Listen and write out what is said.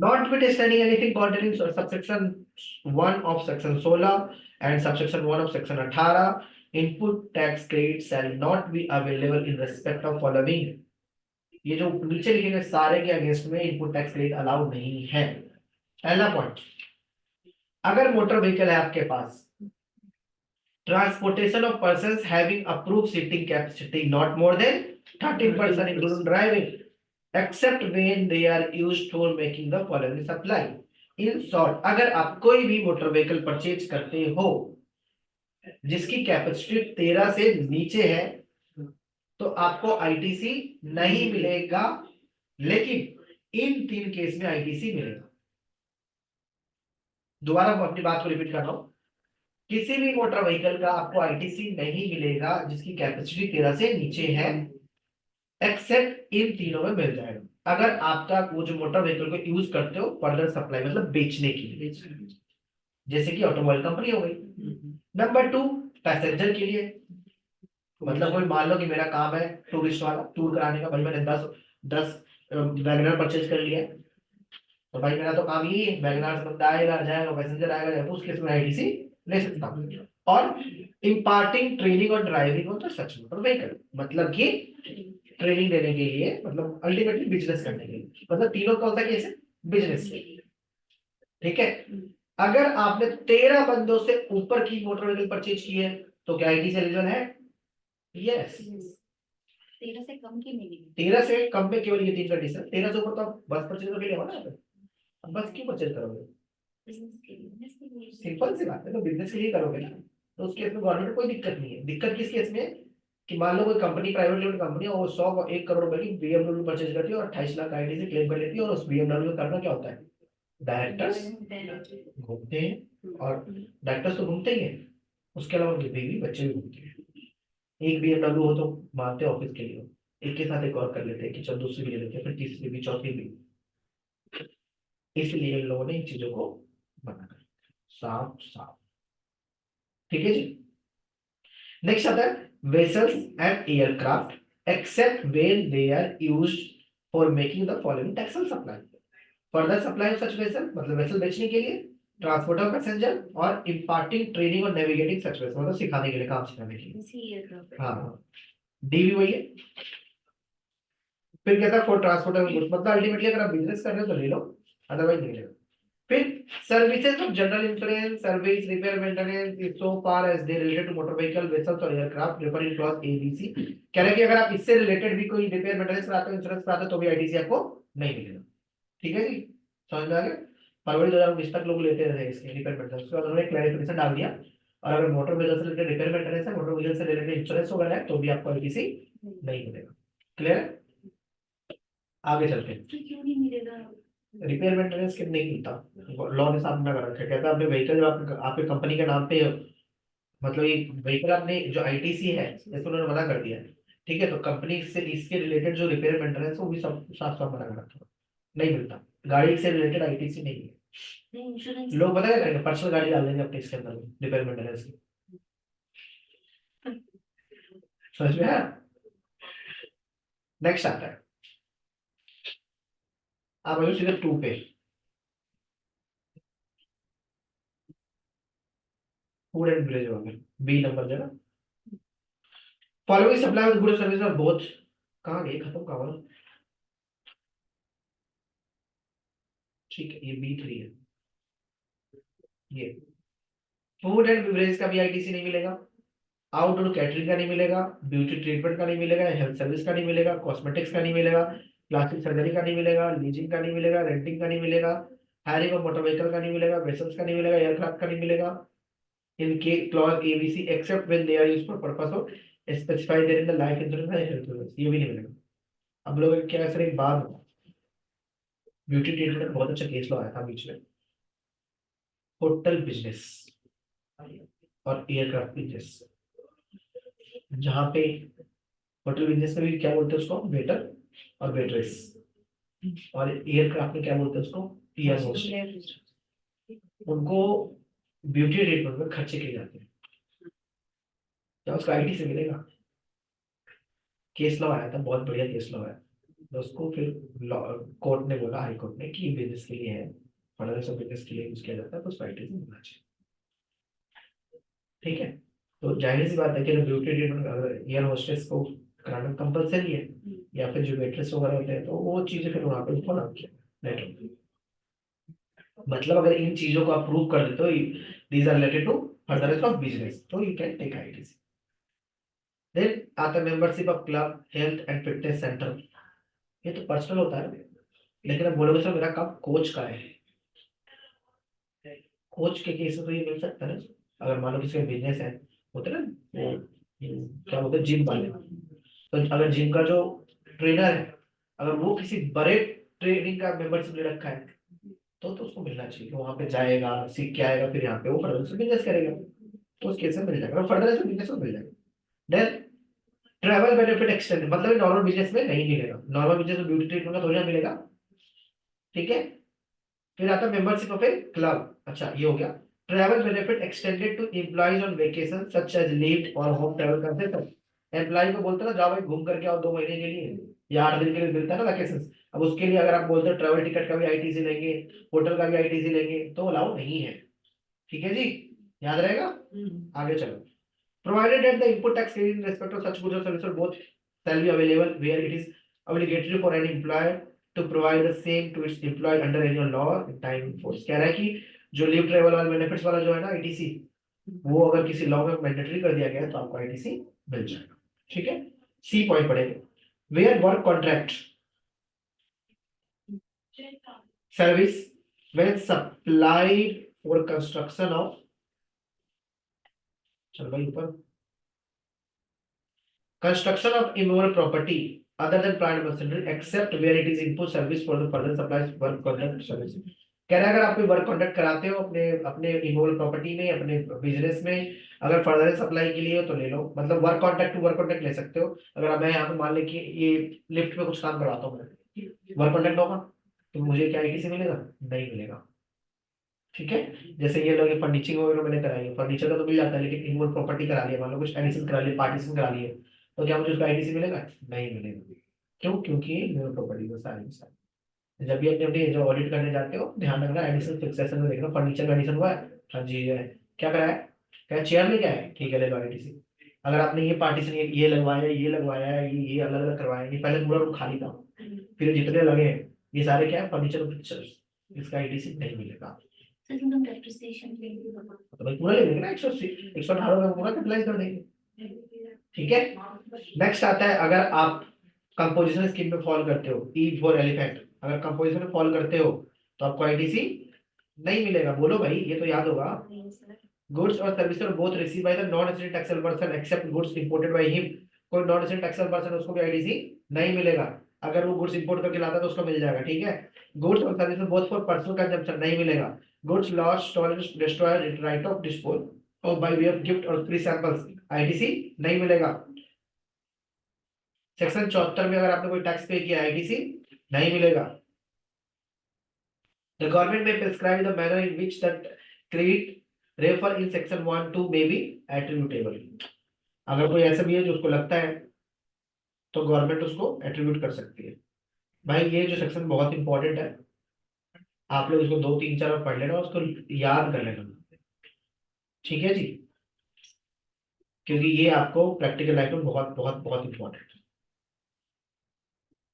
Not withstanding anything contained in subsection 1 of section 16 and subsection 1 of section 18, input tax credit shall not be available in respect of following. ये जो नीचे लिखे गए सारे के against में इनपुट टैक्स क्रेडिट अलाउड नहीं है। पहला पॉइंट, अगर मोटर व्हीकल है आपके पास, transportation of persons having approved seating capacity not more than 13% including driving except when they are used for making the following supply. In short, अगर आप कोई भी मोटर व्हीकल परचेज करते हो जिसकी कैपेसिटी 13 से नीचे है तो आपको आईटीसी नहीं मिलेगा, लेकिन इन 3 केस में आईटीसी मिलेगा। दोबारा मैं अपनी बात को रिपीट कर रहा हूं, किसी भी मोटर व्हीकल का आपको आईटीसी नहीं मिलेगा जिसकी कैपेसिटी 13 से नीचे है, एक्सेप्ट इन तीनों में मिल जाएगा। अगर आपका वो जो मोटर व्हीकल को यूज करते हो फर्दर सप्लाई मतलब बेचने के लिए, जैसे कि ऑटोमोबाइल कंपनी हो गई। नंबर 2, पैसेंजर के लिए, मतलब कोई मान लो कि मेरा काम है टूरिस्ट वाला, टूर कराने का, भाई मैंने 10 वैगनर परचेज कर लिया, तो भाई मेरा तो काम ही है, वैगनर से बंदा आएगा जाएगा, पैसेंजर आएगा जाएगा, तो उस केस में आईटीसी ले सकता हूँ। और इम्पार्टिंग ट्रेनिंग और ड्राइविंग हो तो सच मोटर व्हीकल, मतलब कि ट्रेनिंग देने के लिए, मतलब अल्टीमेटली बिजनेस करने के लिए, मतलब तीनों कौन सा केस है, बिजनेस के लिए। ठीक है, अगर आपने 13 बंदों से ऊपर की मोटर व्हीकल परचेज की है तो क्या आईटी से एलिजिबल है? यस। 13 से कम की मिलेगी। 13 से कम में केवल ये 3 कंडीशन, 13 से ऊपर तो आप बस परचेज के लिए हो ना, अब बस क्यों परचेज करोगे? सिंपल सी बात है, तो बिजनेस के लिए करोगे ना, तो उस केस में गवर्नमेंट कोई दिक्कत नहीं है। दिक्कत किस केस में, कि मान लो कोई कंपनी, प्राइवेट लिमिटेड कंपनी है, वो 1 करोड़ रुपए की बीएमडब्ल्यू परचेज करती है और 28 लाख आईडी से क्लेम कर लेती है, और उस बीएमडब्ल्यू का करना क्या होता है, डायरेक्टर्स घूमते हैं, और डायरेक्टर्स तो घूमते ही हैं, उसके अलावा उनके बीवी बच्चे भी घूमते हैं। एक बीएमडब्ल्यू हो तो मानते ऑफिस के लिए, एक के साथ एक और कर लेते हैं कि चलो दूसरी भी ले लेते हैं, फिर तीसरी भी, चौथी भी। इसलिए इन लोगों ने इन चीजों को बना कर साफ साफ। ठीक है जी। नेक्स्ट आता है vessels and aircraft except when they are used for making the following taxable supply. Further supply of such vessel, मतलब वेसल बेचने के लिए, ट्रांसपोर्ट ऑफ पैसेंजर, और इम्पार्टिंग ट्रेनिंग और नेविगेटिंग सच वेसल, मतलब सिखाने के लिए, काम सिखाने के लिए। हाँ, डी भी वही है। फिर कहता है फॉर ट्रांसपोर्ट ऑफ गुड्स, मतलब अल्टीमेटली अगर आप बिजनेस कर रहे हो तो ले लो, अदरवाइज नहीं ले लो। फिर services of general insurance, service, repair, maintenance if so far as they related to motor vehicle, vessels और aircraft referring clause A B C. कह रहे हैं कि अगर आप इससे रिलेटेड भी कोई रिपेयर मेंटेनेंस कराते हो, इंश्योरेंस कराते हो, तो भी आईटीसी आपको नहीं मिलेगा। ठीक है जी, समझ में आ गया? फरवरी 2019 तक लोग लेते रहे इसके रिपेयर मेंटेनेंस, उसके बाद उन्होंने क्लैरिफिकेशन डाल दिया, और अगर मोटर व्हीकल से रिलेटेड रिपेयर मेंटेनेंस है, मोटर व्हीकल से रिलेटेड इंश्योरेंस वगैरह है, तो भी आपको आईटीसी नहीं मिलेगा। क्लियर है? आगे चलते हैं। क्यों नहीं मिलेगा? रिपेयर मेंटेनेंस के नहीं मिलता, लॉ ने साफ मना कर रखा है, कहता है अपने व्हीकल जब आपके कंपनी के नाम पे, मतलब ये व्हीकल आपने जो आईटीसी है इसको उन्होंने मना कर दिया है, ठीक है, तो कंपनी से इसके रिलेटेड जो रिपेयर मेंटेनेंस है वो भी सब साफ साफ मना कर रखा है, नहीं मिलता। गाड़ी से रिलेटेड आईटीसी नहीं है। इंश्योरेंस लोग पता क्या करेंगे, पर्सनल गाड़ी डाल देंगे अपने इसके अंदर रिपेयर मेंटेनेंस की। समझ में है? नेक्स्ट आता है, आप सीधे 2 पे, फूड एंड बेवरेज हो गया, बी नंबर जगह, following supply of goods service और बोथ, कहाँ गए, खत्म कहाँ हुआ? ठीक है, ये B3 है। ये फूड एंड बेवरेज का भी आईटीसी नहीं मिलेगा, आउटडोर कैटरिंग का नहीं मिलेगा, ब्यूटी ट्रीटमेंट का नहीं मिलेगा, हेल्थ सर्विस का नहीं मिलेगा, कॉस्मेटिक्स का नहीं मिलेगा, प्लास्टिक सर्जरी का नहीं मिलेगा, लीजिंग का नहीं मिलेगा, रेंटिंग का नहीं मिलेगा, हायरिंग ऑफ मोटर व्हीकल का नहीं मिलेगा, वेसल्स का नहीं मिलेगा, एयरक्राफ्ट का नहीं मिलेगा, इन के clause ABC except when they are used for purpose of specified therein the life insurance and health insurance, ये भी नहीं मिलेगा। अब लोग क्या सर, एक बात, ब्यूटी ट्रीटमेंट बहुत अच्छा केस लॉ आया था बीच में, होटल बिजनेस और एयरक्राफ्ट बिजनेस, जहाँ पे होटल बिजनेस में भी क्या बोलते हैं उसको, वेटर और वेटरेस, और एयरक्राफ्ट में क्या बोलते हैं उसको, एयर होस्ट, उनको ब्यूटी ट्रीटमेंट में खर्चे किए जाते हैं, क्या उसका आईटी से मिलेगा? केस लॉ आया था, बहुत बढ़िया केस लॉ है, तो उसको फिर कोर्ट ने बोला, हाई कोर्ट ने, कि बिजनेस के लिए है, फर्दर सब बिजनेस के लिए यूज किया जाता है, तो उसको आईटीसी मिलना चाहिए। ठीक है। तो जाहिर सी बात है कि ब्यूटी ट्रीटमेंट अगर एयर होस्टेस को कराना कंपलसरी है, या फिर जो वेट्रेस वगैरह होते हैं, तो वो चीजें फिर वहां पे लिखो ना लेटर। मतलब अगर इन चीजों को आप प्रूव कर देते हो, these are related to further of business, तो you can take ITC. Then आता membership of club, health and fitness centre. ये तो पर्सनल होता है, लेकिन अब बोलोगे सर मेरा काम कोच का है, कोच के केस में तो ये मिल सकता है ना। अगर मान लो किसी का बिजनेस है, होते हैं ना वो, क्या बोलते हैं, जिम वाले। तो अगर जिम का जो ट्रेनर है, अगर वो किसी बड़े ट्रेनिंग का मेंबरशिप ले रखा है, तो उसको मिलना चाहिए। वहां पे जाएगा, सीख के आएगा, फिर यहाँ पे वो फर्दर से बिजनेस करेगा, तो उस केस में मिल जाएगा, फर्दर से बिजनेस में मिल जाएगा। देन ट्रैवल बेनिफिट एक्सटेंड, मतलब नॉर्मल बिजनेस में नहीं मिलेगा, नॉर्मल बिजनेस में ब्यूटी ट्रीटमेंट का थोड़ी ना मिलेगा। ठीक है। फिर आता है मेंबरशिप ऑफ ए क्लब। अच्छा ये हो गया। Travel benefit extended to employees on vacation such as leave और होम ट्रैवल करते थे। एम्प्लॉय को बोलते ना, जाओ भाई घूम करके आओ 2 महीने के लिए, या 8 दिन के लिए मिलता है ना वैकेशन। अब उसके लिए अगर आप बोलते हो ट्रैवल टिकट का भी आईटीसी लेंगे, होटल का भी आईटीसी लेंगे, तो अलाउ नहीं है। ठीक है जी, याद रहेगा। आगे चलो। Provided that the input tax in respect of such goods और services both shall be available where it is obligatory for an employer to provide the same to its employee under any law time force। कह रहा है कि जो leave travel वाला benefits वाला जो है ना आईटीसी, वो अगर किसी लॉ में मैंडेटरी कर दिया गया है, तो आपको आईटीसी मिल जाएगा। ठीक है। सी पॉइंट पढ़ेंगे। Where work contract service when supplied for construction of, चल भाई ऊपर, construction of immovable property other than plant machinery except where it is input service for the further supplies work contract service। कह रहा है अगर आप कोई वर्क कॉन्ट्रैक्ट कराते हो अपने अपने इमोबल प्रॉपर्टी में, अपने बिजनेस में, अगर फर्दर सप्लाई के लिए हो तो ले लो, मतलब work contract to work contract ले सकते हो। अगर मैं यहाँ पे मान ले कि ये लिफ्ट में कुछ काम करवाता हूँ, वर्क कॉन्ट्रैक्ट होगा, तो मुझे क्या आईटीसी मिलेगा? नहीं मिलेगा। ठीक है। जैसे ये लोग फर्नीचिंग वगैरह मैंने कराई है, फर्नीचर का तो मिल जाता है, लेकिन इनवॉल्व प्रॉपर्टी करा लिया, मान लो कुछ एडिशन करा लिया, पार्टीशन करा लिए, तो क्या मुझे उसका आईटीसी मिलेगा? नहीं मिलेगा। क्यों? क्योंकि इनवॉल्व प्रॉपर्टी को सारी की सारी, जब भी अपने अपनी जो ऑडिट करने जाते हो, ध्यान रखना एडिशन फिक्सेशन में देखना, फर्नीचर का एडिशन हुआ है, हाँ जी है, क्या कराया, क्या चेयर लेके आए, ठीक है ले लो आईटीसी। अगर आपने ये पार्टीशन ये लगवाया, ये लगवाया है, ये अलग अलग करवाया, ये पहले पूरा रूम खाली था, फिर जितने लगे ये सारे क्या है, फर्नीचर, इसका आईटीसी नहीं मिलेगा। तो भाई पूरा ले लेंगे ना, 118 में पूरा कैपिटलाइज कर देंगे। ठीक है। नेक्स्ट आता है, अगर आप कंपोजिशन स्कीम में फॉल करते हो, ई फॉर एलिफेंट, अगर कंपोजिशन में फॉल करते हो, तो आपको आईटीसी नहीं मिलेगा। बोलो भाई, ये तो याद होगा। गुड्स और service both receive by the non resident taxable person except goods imported by him. कोई नॉन रेजिडेंट टैक्सेबल पर्सन, उसको भी आईटीसी नहीं मिलेगा। अगर वो गुड्स इंपोर्ट करके लाता है तो उसको मिल जाएगा। ठीक है। गुड्स और service both for personal consumption नहीं मिलेगा। Goods lost, stolen, destroyed, write off dispose और बाय वे ऑफ गिफ्ट और फ्री सैंपल्स, आईटीसी नहीं मिलेगा। सेक्शन 74 में अगर आपने कोई टैक्स पे किया, आईटीसी नहीं मिलेगा। The government may prescribe the manner in which that credit refer in section 1(2) may be attributable। अगर कोई ऐसा भी है जो उसको लगता है, तो गवर्नमेंट उसको एट्रीब्यूट कर सकती है। भाई ये जो सेक्शन बहुत इंपॉर्टेंट है, आप लोग इसको 2 3 4 बार पढ़ लेना, उसको याद कर लेना। ठीक है जी, क्योंकि ये आपको प्रैक्टिकल लाइफ में बहुत बहुत बहुत इंपॉर्टेंट है।